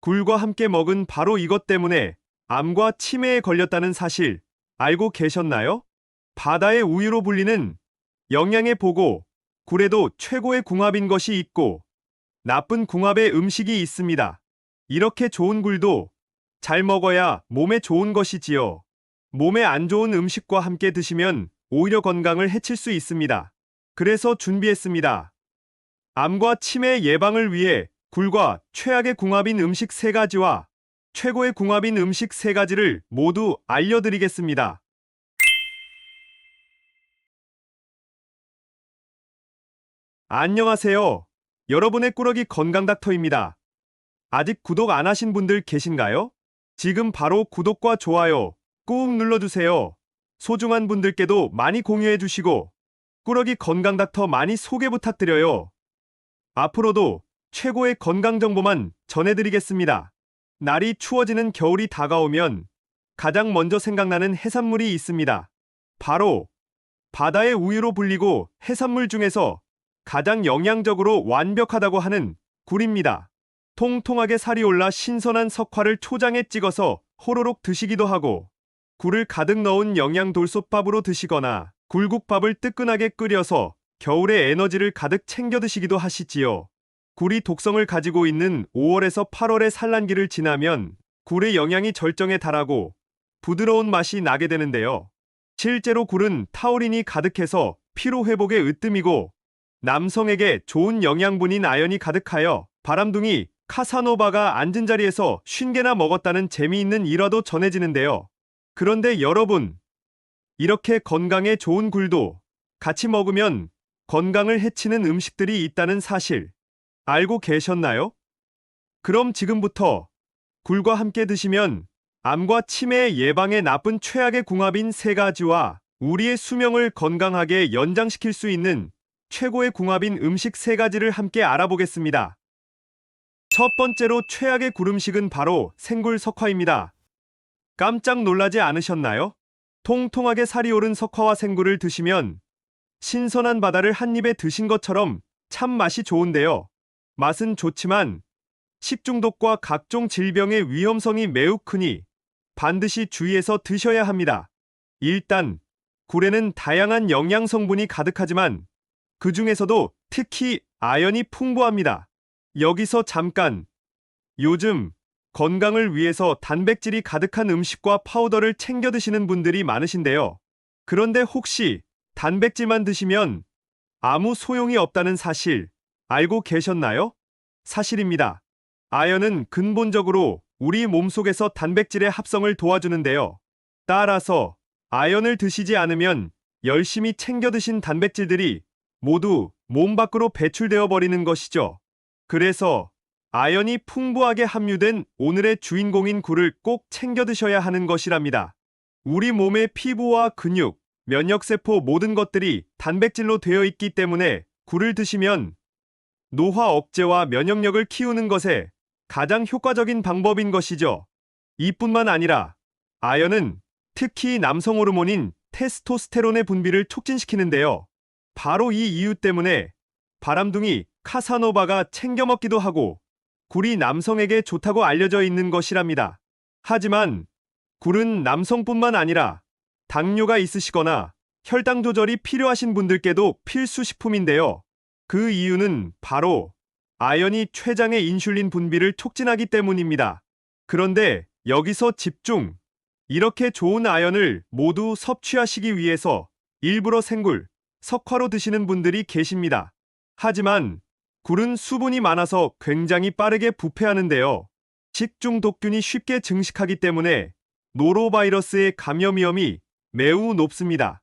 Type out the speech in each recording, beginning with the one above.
굴과 함께 먹은 바로 이것 때문에 암과 치매에 걸렸다는 사실 알고 계셨나요? 바다의 우유로 불리는 영양의 보고, 굴에도 최고의 궁합인 것이 있고 나쁜 궁합의 음식이 있습니다. 이렇게 좋은 굴도 잘 먹어야 몸에 좋은 것이지요. 몸에 안 좋은 음식과 함께 드시면 오히려 건강을 해칠 수 있습니다. 그래서 준비했습니다. 암과 치매 예방을 위해 굴과 최악의 궁합인 음식 3가지와 최고의 궁합인 음식 3가지를 모두 알려드리겠습니다. 안녕하세요. 여러분의 꾸러기 건강닥터입니다. 아직 구독 안 하신 분들 계신가요? 지금 바로 구독과 좋아요 꾹 눌러주세요. 소중한 분들께도 많이 공유해 주시고 꾸러기 건강닥터 많이 소개 부탁드려요. 앞으로도 최고의 건강 정보만 전해드리겠습니다. 날이 추워지는 겨울이 다가오면 가장 먼저 생각나는 해산물이 있습니다. 바로 바다의 우유로 불리고 해산물 중에서 가장 영양적으로 완벽하다고 하는 굴입니다. 통통하게 살이 올라 신선한 석화를 초장에 찍어서 호로록 드시기도 하고, 굴을 가득 넣은 영양돌솥밥으로 드시거나 굴국밥을 뜨끈하게 끓여서 겨울에 에너지를 가득 챙겨 드시기도 하시지요. 굴이 독성을 가지고 있는 5월에서 8월의 산란기를 지나면 굴의 영양이 절정에 달하고 부드러운 맛이 나게 되는데요. 실제로 굴은 타우린이 가득해서 피로회복에 으뜸이고 남성에게 좋은 영양분인 아연이 가득하여 바람둥이 카사노바가 앉은 자리에서 50개나 먹었다는 재미있는 일화도 전해지는데요. 그런데 여러분, 이렇게 건강에 좋은 굴도 같이 먹으면 건강을 해치는 음식들이 있다는 사실 알고 계셨나요? 그럼 지금부터 굴과 함께 드시면 암과 치매 예방에 나쁜 최악의 궁합인 3가지와 우리의 수명을 건강하게 연장시킬 수 있는 최고의 궁합인 음식 3가지를 함께 알아보겠습니다. 첫 번째로 최악의 굴 음식은 바로 생굴 석화입니다. 깜짝 놀라지 않으셨나요? 통통하게 살이 오른 석화와 생굴을 드시면 신선한 바다를 한 입에 드신 것처럼 참 맛이 좋은데요. 맛은 좋지만 식중독과 각종 질병의 위험성이 매우 크니 반드시 주의해서 드셔야 합니다. 일단 굴에는 다양한 영양 성분이 가득하지만 그 중에서도 특히 아연이 풍부합니다. 여기서 잠깐, 요즘 건강을 위해서 단백질이 가득한 음식과 파우더를 챙겨 드시는 분들이 많으신데요. 그런데 혹시 단백질만 드시면 아무 소용이 없다는 사실 알고 계셨나요? 사실입니다. 아연은 근본적으로 우리 몸속에서 단백질의 합성을 도와주는데요. 따라서 아연을 드시지 않으면 열심히 챙겨 드신 단백질들이 모두 몸 밖으로 배출되어 버리는 것이죠. 그래서 아연이 풍부하게 함유된 오늘의 주인공인 굴을 꼭 챙겨 드셔야 하는 것이랍니다. 우리 몸의 피부와 근육, 면역세포 모든 것들이 단백질로 되어 있기 때문에 굴을 드시면 노화 억제와 면역력을 키우는 것에 가장 효과적인 방법인 것이죠. 이뿐만 아니라 아연은 특히 남성 호르몬인 테스토스테론의 분비를 촉진시키는데요. 바로 이 이유 때문에 바람둥이 카사노바가 챙겨 먹기도 하고 굴이 남성에게 좋다고 알려져 있는 것이랍니다. 하지만 굴은 남성뿐만 아니라 당뇨가 있으시거나 혈당 조절이 필요하신 분들께도 필수 식품인데요. 그 이유는 바로 아연이 췌장의 인슐린 분비를 촉진하기 때문입니다. 그런데 여기서 집중! 이렇게 좋은 아연을 모두 섭취하시기 위해서 일부러 생굴, 석화로 드시는 분들이 계십니다. 하지만 굴은 수분이 많아서 굉장히 빠르게 부패하는데요. 식중독균이 쉽게 증식하기 때문에 노로바이러스의 감염 위험이 매우 높습니다.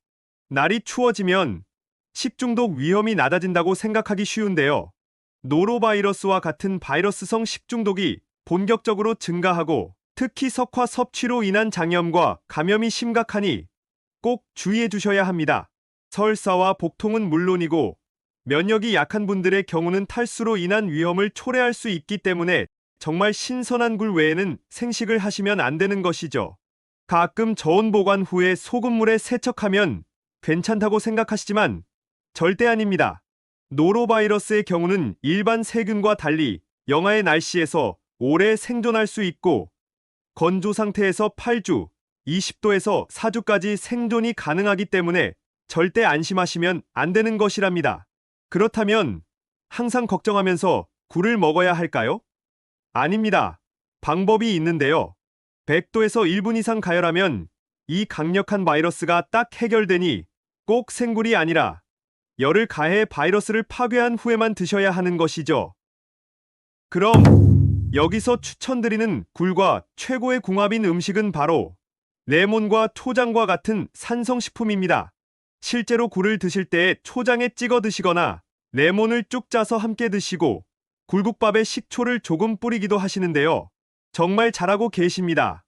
날이 추워지면 식중독 위험이 낮아진다고 생각하기 쉬운데요. 노로바이러스와 같은 바이러스성 식중독이 본격적으로 증가하고 특히 석화 섭취로 인한 장염과 감염이 심각하니 꼭 주의해 주셔야 합니다. 설사와 복통은 물론이고 면역이 약한 분들의 경우는 탈수로 인한 위험을 초래할 수 있기 때문에 정말 신선한 굴 외에는 생식을 하시면 안 되는 것이죠. 가끔 저온 보관 후에 소금물에 세척하면 괜찮다고 생각하시지만 절대 아닙니다. 노로바이러스의 경우는 일반 세균과 달리 영하의 날씨에서 오래 생존할 수 있고 건조 상태에서 8주, 20도에서 4주까지 생존이 가능하기 때문에 절대 안심하시면 안 되는 것이랍니다. 그렇다면 항상 걱정하면서 굴을 먹어야 할까요? 아닙니다. 방법이 있는데요. 100도에서 1분 이상 가열하면 이 강력한 바이러스가 딱 해결되니 꼭 생굴이 아니라 열을 가해 바이러스를 파괴한 후에만 드셔야 하는 것이죠. 그럼 여기서 추천드리는 굴과 최고의 궁합인 음식은 바로 레몬과 초장과 같은 산성식품입니다. 실제로 굴을 드실 때 초장에 찍어 드시거나 레몬을 쭉 짜서 함께 드시고 굴국밥에 식초를 조금 뿌리기도 하시는데요. 정말 잘하고 계십니다.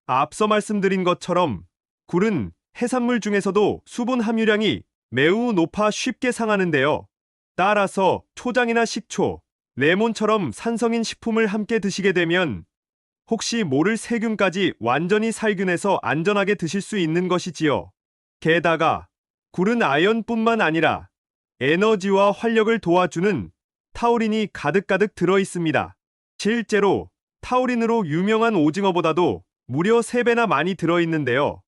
앞서 말씀드린 것처럼 굴은 해산물 중에서도 수분 함유량이 매우 높아 쉽게 상하는데요. 따라서 초장이나 식초, 레몬처럼 산성인 식품을 함께 드시게 되면 혹시 모를 세균까지 완전히 살균해서 안전하게 드실 수 있는 것이지요. 게다가 굴은 아연뿐만 아니라 에너지와 활력을 도와주는 타우린이 가득가득 들어 있습니다. 실제로 타우린으로 유명한 오징어보다도 무려 3배나 많이 들어 있는데요.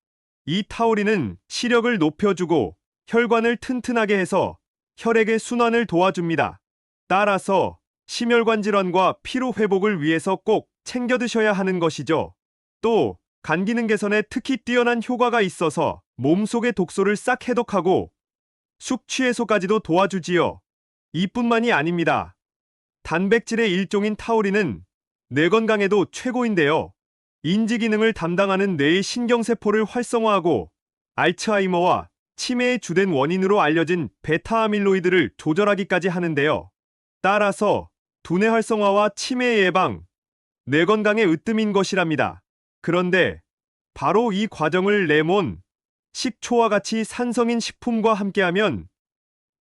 이 타우린은 시력을 높여주고 혈관을 튼튼하게 해서 혈액의 순환을 도와줍니다. 따라서 심혈관 질환과 피로 회복을 위해서 꼭 챙겨 드셔야 하는 것이죠. 또 간 기능 개선에 특히 뛰어난 효과가 있어서 몸속의 독소를 싹 해독하고 숙취 해소까지도 도와주지요. 이뿐만이 아닙니다. 단백질의 일종인 타우린은 뇌 건강에도 최고인데요. 인지 기능을 담당하는 뇌의 신경세포를 활성화하고 알츠하이머와 치매의 주된 원인으로 알려진 베타 아밀로이드를 조절하기까지 하는데요. 따라서 두뇌 활성화와 치매 예방, 뇌 건강에 으뜸인 것이랍니다. 그런데 바로 이 과정을 레몬, 식초와 같이 산성인 식품과 함께하면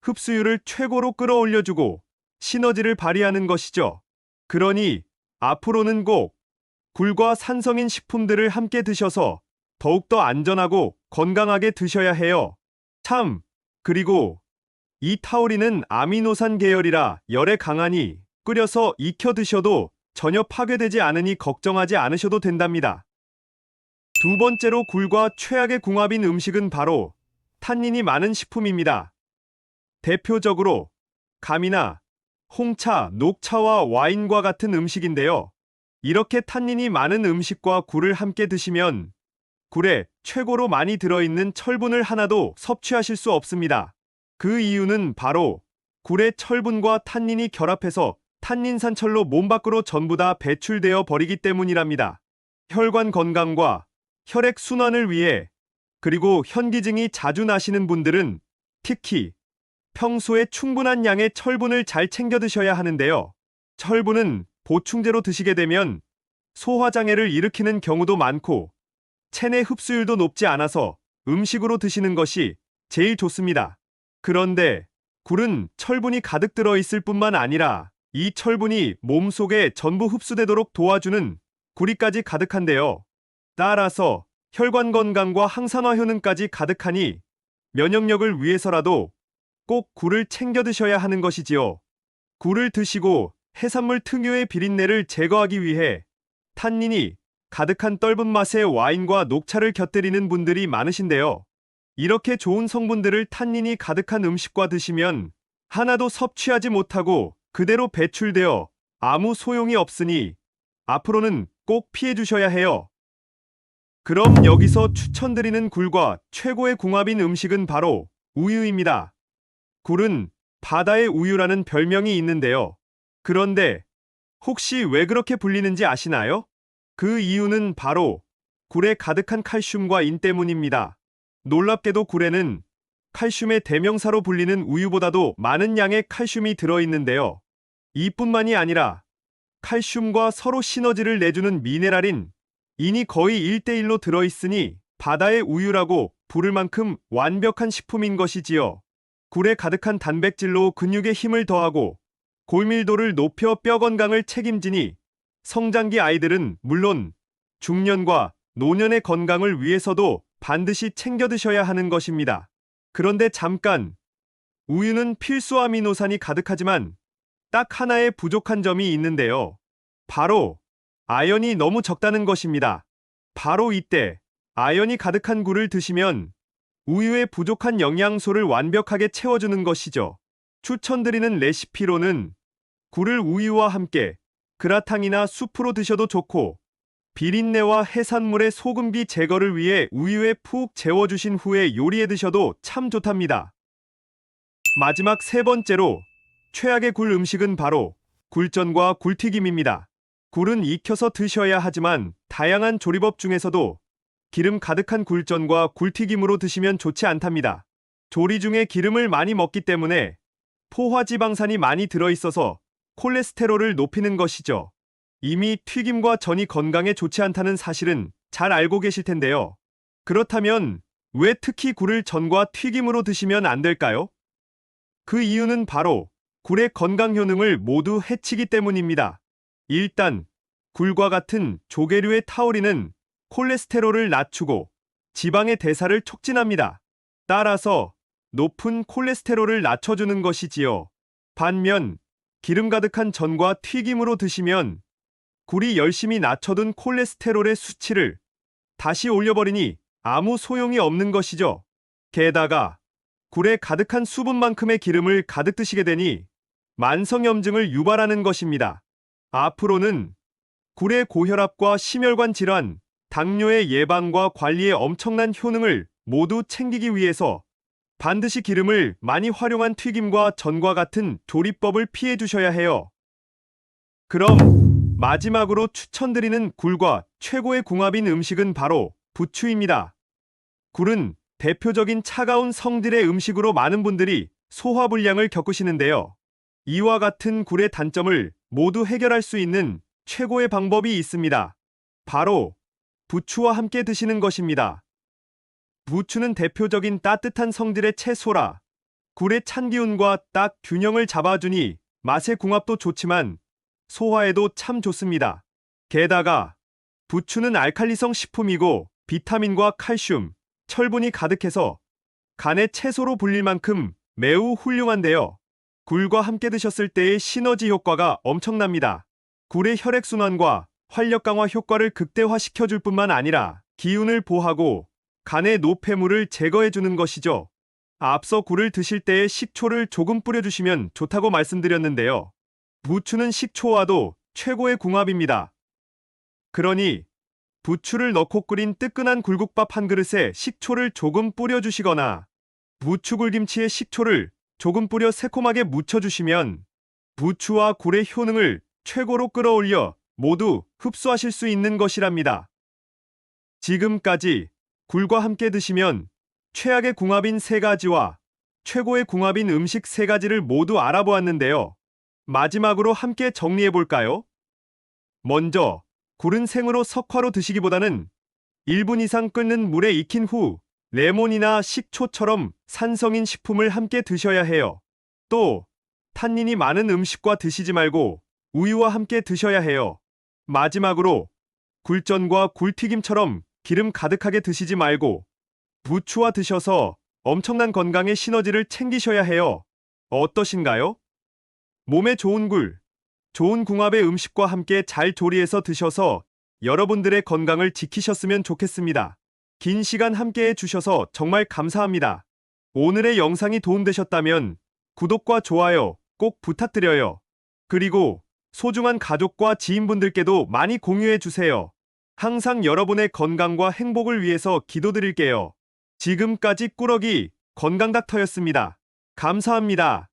흡수율을 최고로 끌어올려주고 시너지를 발휘하는 것이죠. 그러니 앞으로는 꼭 굴과 산성인 식품들을 함께 드셔서 더욱더 안전하고 건강하게 드셔야 해요. 참, 그리고 이 타우린은 아미노산 계열이라 열에 강하니 끓여서 익혀 드셔도 전혀 파괴되지 않으니 걱정하지 않으셔도 된답니다. 두 번째로 굴과 최악의 궁합인 음식은 바로 탄닌이 많은 식품입니다. 대표적으로 감이나 홍차, 녹차와 와인과 같은 음식인데요. 이렇게 탄닌이 많은 음식과 굴을 함께 드시면 굴에 최고로 많이 들어있는 철분을 하나도 섭취하실 수 없습니다. 그 이유는 바로 굴의 철분과 탄닌이 결합해서 탄닌산철로 몸 밖으로 전부 다 배출되어 버리기 때문이랍니다. 혈관 건강과 혈액 순환을 위해 그리고 현기증이 자주 나시는 분들은 특히 평소에 충분한 양의 철분을 잘 챙겨 드셔야 하는데요. 철분은 보충제로 드시게 되면 소화장애를 일으키는 경우도 많고 체내 흡수율도 높지 않아서 음식으로 드시는 것이 제일 좋습니다. 그런데 굴은 철분이 가득 들어 있을 뿐만 아니라 이 철분이 몸속에 전부 흡수되도록 도와주는 구리까지 가득한데요. 따라서 혈관 건강과 항산화 효능까지 가득하니 면역력을 위해서라도 꼭 굴을 챙겨 드셔야 하는 것이지요. 굴을 드시고 해산물 특유의 비린내를 제거하기 위해 탄닌이 가득한 떫은 맛의 와인과 녹차를 곁들이는 분들이 많으신데요. 이렇게 좋은 성분들을 탄닌이 가득한 음식과 드시면 하나도 섭취하지 못하고 그대로 배출되어 아무 소용이 없으니 앞으로는 꼭 피해 주셔야 해요. 그럼 여기서 추천드리는 굴과 최고의 궁합인 음식은 바로 우유입니다. 굴은 바다의 우유라는 별명이 있는데요. 그런데 혹시 왜 그렇게 불리는지 아시나요? 그 이유는 바로 굴에 가득한 칼슘과 인 때문입니다. 놀랍게도 굴에는 칼슘의 대명사로 불리는 우유보다도 많은 양의 칼슘이 들어있는데요. 이뿐만이 아니라 칼슘과 서로 시너지를 내주는 미네랄인 인이 거의 1대1로 들어있으니 바다의 우유라고 부를 만큼 완벽한 식품인 것이지요. 굴에 가득한 단백질로 근육에 힘을 더하고 골밀도를 높여 뼈 건강을 책임지니 성장기 아이들은 물론 중년과 노년의 건강을 위해서도 반드시 챙겨 드셔야 하는 것입니다. 그런데 잠깐, 우유는 필수 아미노산이 가득하지만 딱 하나의 부족한 점이 있는데요. 바로 아연이 너무 적다는 것입니다. 바로 이때 아연이 가득한 굴을 드시면 우유의 부족한 영양소를 완벽하게 채워주는 것이죠. 추천드리는 레시피로는 굴을 우유와 함께 그라탕이나 수프로 드셔도 좋고, 비린내와 해산물의 소금기 제거를 위해 우유에 푹 재워주신 후에 요리해 드셔도 참 좋답니다. 마지막 세 번째로 최악의 굴 음식은 바로 굴전과 굴튀김입니다. 굴은 익혀서 드셔야 하지만 다양한 조리법 중에서도 기름 가득한 굴전과 굴튀김으로 드시면 좋지 않답니다. 조리 중에 기름을 많이 먹기 때문에 포화지방산이 많이 들어있어서 콜레스테롤을 높이는 것이죠. 이미 튀김과 전이 건강에 좋지 않다는 사실은 잘 알고 계실 텐데요. 그렇다면 왜 특히 굴을 전과 튀김으로 드시면 안 될까요? 그 이유는 바로 굴의 건강 효능을 모두 해치기 때문입니다. 일단 굴과 같은 조개류의 타우린은 콜레스테롤을 낮추고 지방의 대사를 촉진합니다. 따라서 높은 콜레스테롤을 낮춰주는 것이지요. 반면 기름 가득한 전과 튀김으로 드시면 굴이 열심히 낮춰둔 콜레스테롤의 수치를 다시 올려버리니 아무 소용이 없는 것이죠. 게다가 굴에 가득한 수분만큼의 기름을 가득 드시게 되니 만성염증을 유발하는 것입니다. 앞으로는 굴의 고혈압과 심혈관 질환, 당뇨의 예방과 관리에 엄청난 효능을 모두 챙기기 위해서 반드시 기름을 많이 활용한 튀김과 전과 같은 조리법을 피해 주셔야 해요. 그럼 마지막으로 추천드리는 굴과 최고의 궁합인 음식은 바로 부추입니다. 굴은 대표적인 차가운 성질의 음식으로 많은 분들이 소화불량을 겪으시는데요. 이와 같은 굴의 단점을 모두 해결할 수 있는 최고의 방법이 있습니다. 바로 부추와 함께 드시는 것입니다. 부추는 대표적인 따뜻한 성질의 채소라 굴의 찬 기운과 딱 균형을 잡아주니 맛의 궁합도 좋지만 소화에도 참 좋습니다. 게다가 부추는 알칼리성 식품이고 비타민과 칼슘, 철분이 가득해서 간의 채소로 불릴 만큼 매우 훌륭한데요. 굴과 함께 드셨을 때의 시너지 효과가 엄청납니다. 굴의 혈액순환과 활력 강화 효과를 극대화시켜줄 뿐만 아니라 기운을 보하고 간의 노폐물을 제거해주는 것이죠. 앞서 굴을 드실 때에 식초를 조금 뿌려주시면 좋다고 말씀드렸는데요. 부추는 식초와도 최고의 궁합입니다. 그러니 부추를 넣고 끓인 뜨끈한 굴국밥 한 그릇에 식초를 조금 뿌려주시거나 부추굴김치에 식초를 조금 뿌려 새콤하게 무쳐주시면 부추와 굴의 효능을 최고로 끌어올려 모두 흡수하실 수 있는 것이랍니다. 지금까지 굴과 함께 드시면 최악의 궁합인 세 가지와 최고의 궁합인 음식 세 가지를 모두 알아보았는데요. 마지막으로 함께 정리해볼까요? 먼저 굴은 생으로 석화로 드시기보다는 1분 이상 끓는 물에 익힌 후 레몬이나 식초처럼 산성인 식품을 함께 드셔야 해요. 또 탄닌이 많은 음식과 드시지 말고 우유와 함께 드셔야 해요. 마지막으로 굴전과 굴튀김처럼 기름 가득하게 드시지 말고 부추와 드셔서 엄청난 건강의 시너지를 챙기셔야 해요. 어떠신가요? 몸에 좋은 굴, 좋은 궁합의 음식과 함께 잘 조리해서 드셔서 여러분들의 건강을 지키셨으면 좋겠습니다. 긴 시간 함께 해주셔서 정말 감사합니다. 오늘의 영상이 도움되셨다면 구독과 좋아요 꼭 부탁드려요. 그리고 소중한 가족과 지인분들께도 많이 공유해주세요. 항상 여러분의 건강과 행복을 위해서 기도드릴게요. 지금까지 꾸러기 건강닥터였습니다. 감사합니다.